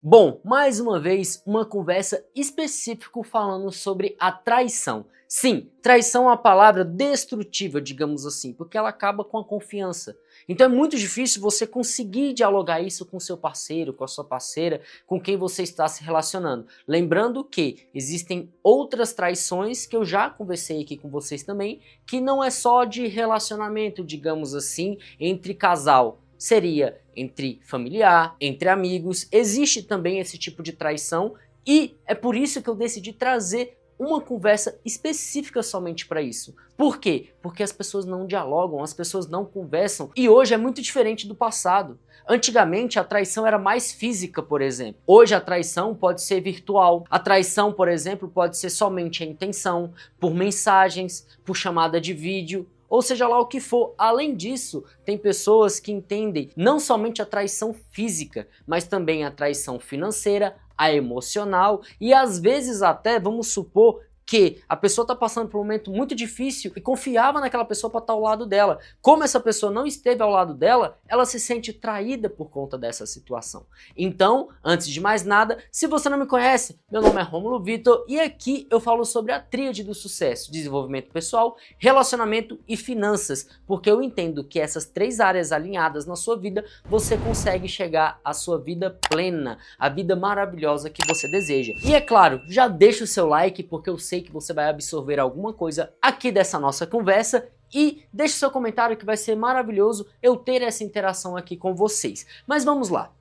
Bom, mais uma vez, uma conversa específica falando sobre a traição. Sim, traição é uma palavra destrutiva, digamos assim, porque ela acaba com a confiança. Então é muito difícil você conseguir dialogar isso com seu parceiro, com a sua parceira, com quem você está se relacionando. Lembrando que existem outras traições que eu já conversei aqui com vocês também, que não é só de relacionamento, digamos assim, entre casal. Seria entre familiar, entre amigos, existe também esse tipo de traição e é por isso que eu decidi trazer uma conversa específica somente para isso. Por quê? Porque as pessoas não dialogam, as pessoas não conversam e hoje é muito diferente do passado. Antigamente a traição era mais física, por exemplo. Hoje a traição pode ser virtual. A traição, por exemplo, pode ser somente a intenção, por mensagens, por chamada de vídeo, ou seja lá o que for. Além disso, tem pessoas que entendem não somente a traição física, mas também a traição financeira, a emocional e às vezes até, vamos supor, que a pessoa está passando por um momento muito difícil e confiava naquela pessoa para estar ao lado dela. Como essa pessoa não esteve ao lado dela, ela se sente traída por conta dessa situação. Então, antes de mais nada, se você não me conhece, meu nome é Rômulo Vitor e aqui eu falo sobre a tríade do sucesso: desenvolvimento pessoal, relacionamento e finanças, porque eu entendo que essas três áreas alinhadas na sua vida, você consegue chegar à sua vida plena, a vida maravilhosa que você deseja. E é claro, já deixa o seu like porque eu sei que você vai absorver alguma coisa aqui dessa nossa conversa e deixe seu comentário que vai ser maravilhoso eu ter essa interação aqui com vocês. Mas vamos lá.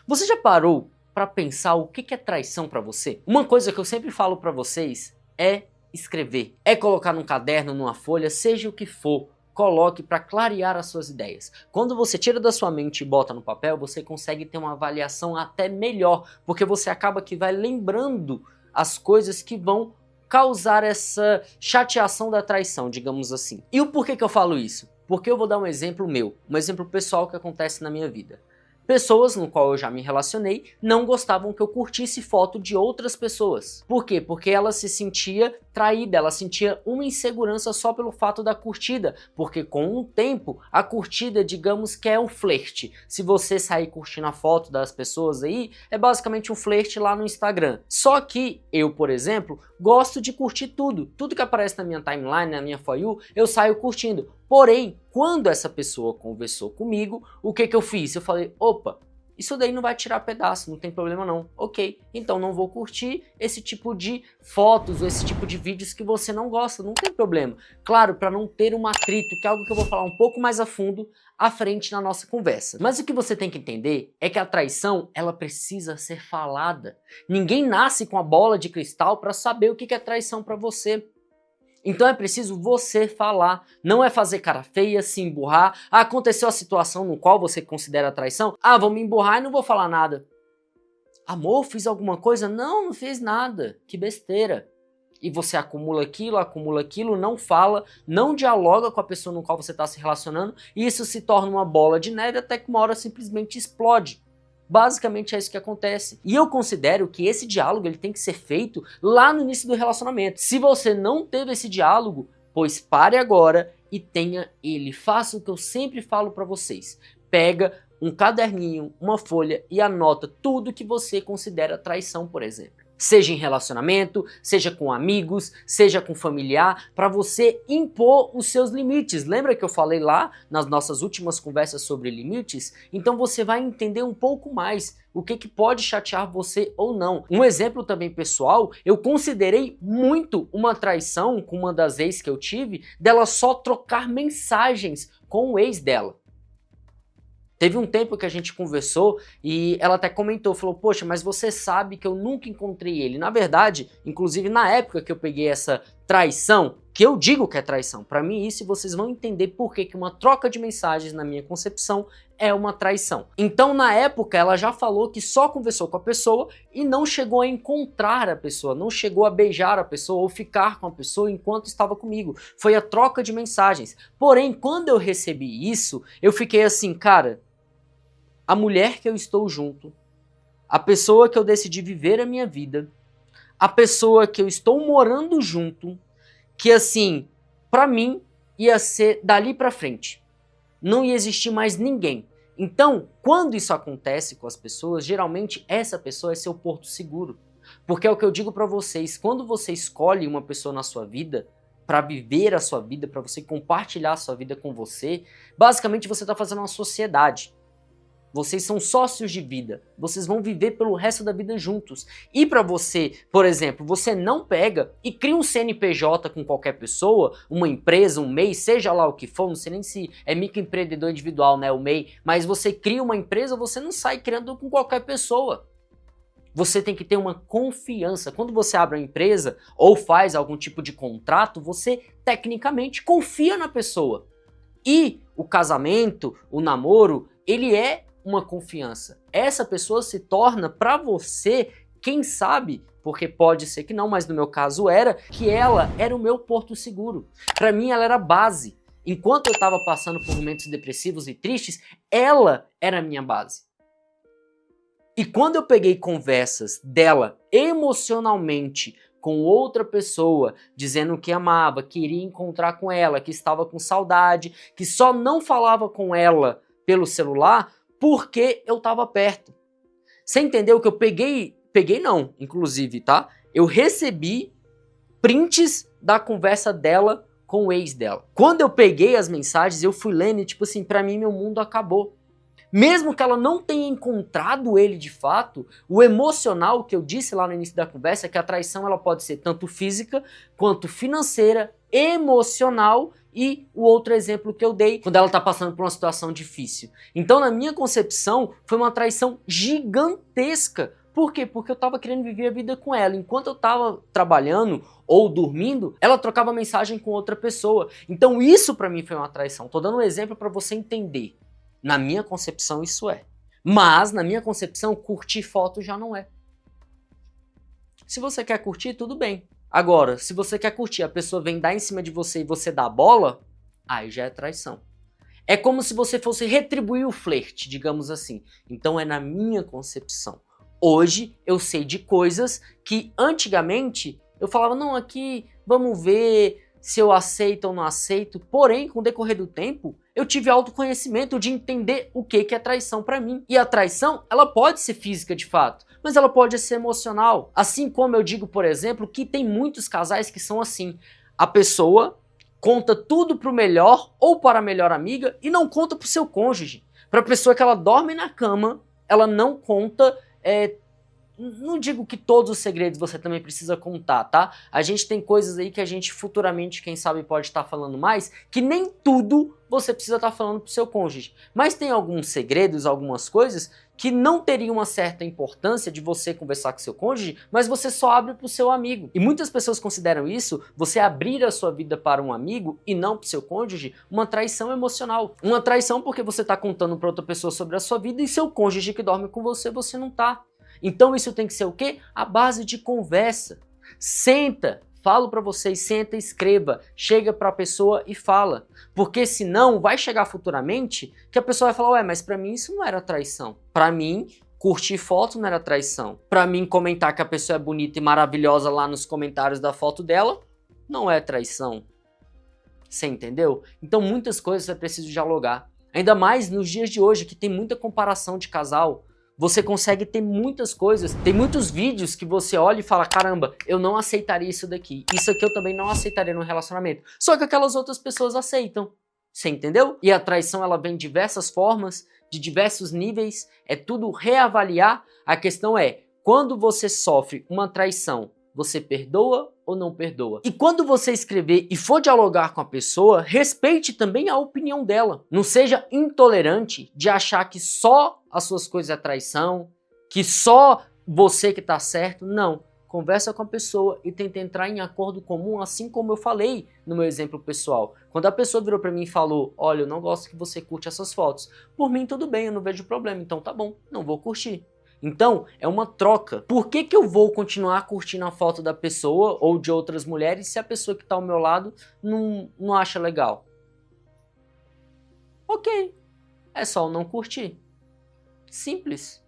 Você já parou para pensar o que é traição para você? Uma coisa que eu sempre falo para vocês é escrever, é colocar num caderno, numa folha, seja o que for. Coloque para clarear as suas ideias. Quando você tira da sua mente e bota no papel, você consegue ter uma avaliação até melhor, porque você acaba que vai lembrando as coisas que vão causar essa chateação da traição, digamos assim. E o porquê que eu falo isso? Porque eu vou dar um exemplo meu, um exemplo pessoal que acontece na minha vida. Pessoas no qual eu já me relacionei não gostavam que eu curtisse foto de outras pessoas. Por quê? Porque ela se sentia traída, ela sentia uma insegurança só pelo fato da curtida, porque com o tempo a curtida, digamos que é um flerte. Se você sair curtindo a foto das pessoas aí, é basicamente um flerte lá no Instagram. Só que eu, por exemplo, gosto de curtir tudo que aparece na minha timeline, na minha For You, eu saio curtindo. Porém, quando essa pessoa conversou comigo, o que eu fiz? Eu falei, opa, isso daí não vai tirar pedaço, não tem problema não. Ok, então não vou curtir esse tipo de fotos ou esse tipo de vídeos que você não gosta, não tem problema. Claro, para não ter um atrito, que é algo que eu vou falar um pouco mais a fundo à frente na nossa conversa. Mas o que você tem que entender é que a traição, ela precisa ser falada. Ninguém nasce com a bola de cristal para saber o que é traição para você. Então é preciso você falar, não é fazer cara feia, se emburrar. Ah, aconteceu a situação no qual você considera traição? Ah, vou me emburrar e não vou falar nada. Amor, fiz alguma coisa? Não, não fiz nada. Que besteira. E você acumula aquilo, não fala, não dialoga com a pessoa no qual você está se relacionando e isso se torna uma bola de neve até que uma hora simplesmente explode. Basicamente é isso que acontece. E eu considero que esse diálogo ele tem que ser feito lá no início do relacionamento. Se você não teve esse diálogo, pois pare agora e tenha ele. Faça o que eu sempre falo para vocês. Pega um caderninho, uma folha e anota tudo que você considera traição, por exemplo. Seja em relacionamento, seja com amigos, seja com familiar, para você impor os seus limites. Lembra que eu falei lá nas nossas últimas conversas sobre limites? Então você vai entender um pouco mais o que pode chatear você ou não. Um exemplo também pessoal, eu considerei muito uma traição com uma das ex que eu tive, dela só trocar mensagens com o ex dela. Teve um tempo que a gente conversou e ela até comentou, falou, poxa, mas você sabe que eu nunca encontrei ele. Na verdade, inclusive na época que eu peguei essa traição, que eu digo que é traição, para mim isso vocês vão entender por que uma troca de mensagens na minha concepção é uma traição. Então na época ela já falou que só conversou com a pessoa e não chegou a encontrar a pessoa, não chegou a beijar a pessoa ou ficar com a pessoa enquanto estava comigo. Foi a troca de mensagens. Porém, quando eu recebi isso, eu fiquei assim, cara, a mulher que eu estou junto, a pessoa que eu decidi viver a minha vida, a pessoa que eu estou morando junto, que assim, pra mim, ia ser dali pra frente. Não ia existir mais ninguém. Então, quando isso acontece com as pessoas, geralmente essa pessoa é seu porto seguro. Porque é o que eu digo pra vocês, quando você escolhe uma pessoa na sua vida, pra viver a sua vida, pra você compartilhar a sua vida com você, basicamente você tá fazendo uma sociedade. Vocês são sócios de vida, vocês vão viver pelo resto da vida juntos. E pra você, por exemplo, você não pega e cria um CNPJ com qualquer pessoa, uma empresa, um MEI, seja lá o que for, não sei nem se é microempreendedor individual, né, o MEI, mas você cria uma empresa, você não sai criando com qualquer pessoa. Você tem que ter uma confiança. Quando você abre uma empresa ou faz algum tipo de contrato, você tecnicamente confia na pessoa. E o casamento, o namoro, ele é uma confiança. Essa pessoa se torna para você, quem sabe, porque pode ser que não, mas no meu caso era, que ela era o meu porto seguro. Para mim ela era a base. Enquanto eu estava passando por momentos depressivos e tristes, ela era a minha base. E quando eu peguei conversas dela emocionalmente com outra pessoa, dizendo que amava, queria encontrar com ela, que estava com saudade, que só não falava com ela pelo celular porque eu estava perto. Você entendeu que eu peguei não, inclusive, tá? Eu recebi prints da conversa dela com o ex dela. Quando eu peguei as mensagens, eu fui lendo e tipo assim, pra mim meu mundo acabou. Mesmo que ela não tenha encontrado ele de fato, o emocional que eu disse lá no início da conversa é que a traição ela pode ser tanto física, quanto financeira, emocional e o outro exemplo que eu dei, quando ela está passando por uma situação difícil. Então, na minha concepção, foi uma traição gigantesca. Por quê? Porque eu estava querendo viver a vida com ela. Enquanto eu estava trabalhando ou dormindo, ela trocava mensagem com outra pessoa. Então, isso para mim foi uma traição. Tô dando um exemplo para você entender. Na minha concepção isso é. Mas, na minha concepção, curtir foto já não é. Se você quer curtir, tudo bem. Agora, se você quer curtir, a pessoa vem dar em cima de você e você dá a bola, aí já é traição. É como se você fosse retribuir o flerte, digamos assim. Então é na minha concepção. Hoje eu sei de coisas que antigamente eu falava, não, aqui vamos ver se eu aceito ou não aceito. Porém, com o decorrer do tempo, eu tive autoconhecimento de entender o que é traição pra mim. E a traição, ela pode ser física de fato, mas ela pode ser emocional. Assim como eu digo, por exemplo, que tem muitos casais que são assim. A pessoa conta tudo pro melhor ou para a melhor amiga e não conta pro seu cônjuge. Pra pessoa que ela dorme na cama, ela não conta... Não digo que todos os segredos você também precisa contar, tá? A gente tem coisas aí que a gente futuramente, quem sabe, pode estar falando mais, que nem tudo você precisa estar falando pro seu cônjuge. Mas tem alguns segredos, algumas coisas que não teriam uma certa importância de você conversar com seu cônjuge, mas você só abre pro seu amigo. E muitas pessoas consideram isso, você abrir a sua vida para um amigo e não pro seu cônjuge, uma traição emocional. Uma traição porque você tá contando pra outra pessoa sobre a sua vida e seu cônjuge que dorme com você não tá. Então isso tem que ser o quê? A base de conversa. Senta, falo pra vocês, senta e escreva, chega pra pessoa e fala. Porque senão vai chegar futuramente que a pessoa vai falar, ué, mas pra mim isso não era traição. Pra mim, curtir foto não era traição. Pra mim, comentar que a pessoa é bonita e maravilhosa lá nos comentários da foto dela, não é traição. Você entendeu? Então muitas coisas é preciso dialogar. Ainda mais nos dias de hoje, que tem muita comparação de casal. Você consegue ter muitas coisas, tem muitos vídeos que você olha e fala, caramba, eu não aceitaria isso daqui. Isso aqui eu também não aceitaria no relacionamento. Só que aquelas outras pessoas aceitam. Você entendeu? E a traição ela vem de diversas formas, de diversos níveis, é tudo reavaliar. A questão é, quando você sofre uma traição, você perdoa ou não perdoa? E quando você escrever e for dialogar com a pessoa, respeite também a opinião dela. Não seja intolerante de achar que só as suas coisas é traição, que só você que tá certo. Não. Conversa com a pessoa e tenta entrar em acordo comum, assim como eu falei no meu exemplo pessoal. Quando a pessoa virou pra mim e falou, olha, eu não gosto que você curte essas fotos. Por mim tudo bem, eu não vejo problema, então tá bom, não vou curtir. Então, é uma troca. Por que eu vou continuar curtindo a foto da pessoa ou de outras mulheres se a pessoa que está ao meu lado não acha legal? Ok, é só eu não curtir. Simples.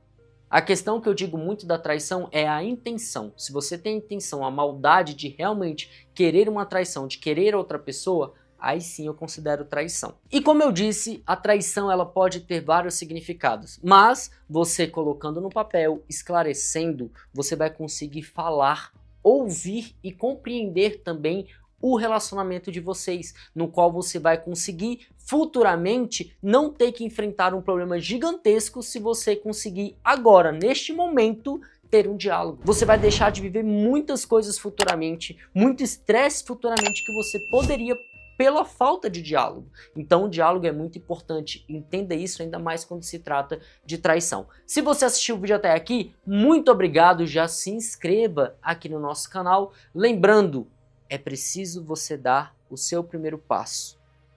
A questão que eu digo muito da traição é a intenção. Se você tem a intenção, a maldade de realmente querer uma traição, de querer outra pessoa, aí sim eu considero traição. E como eu disse, a traição ela pode ter vários significados, mas você colocando no papel, esclarecendo, você vai conseguir falar, ouvir e compreender também o relacionamento de vocês, no qual você vai conseguir futuramente não ter que enfrentar um problema gigantesco se você conseguir agora, neste momento, ter um diálogo. Você vai deixar de viver muitas coisas futuramente, muito estresse futuramente que você poderia pela falta de diálogo. Então o diálogo é muito importante, entenda isso ainda mais quando se trata de traição. Se você assistiu o vídeo até aqui, muito obrigado, já se inscreva aqui no nosso canal. Lembrando, é preciso você dar o seu primeiro passo.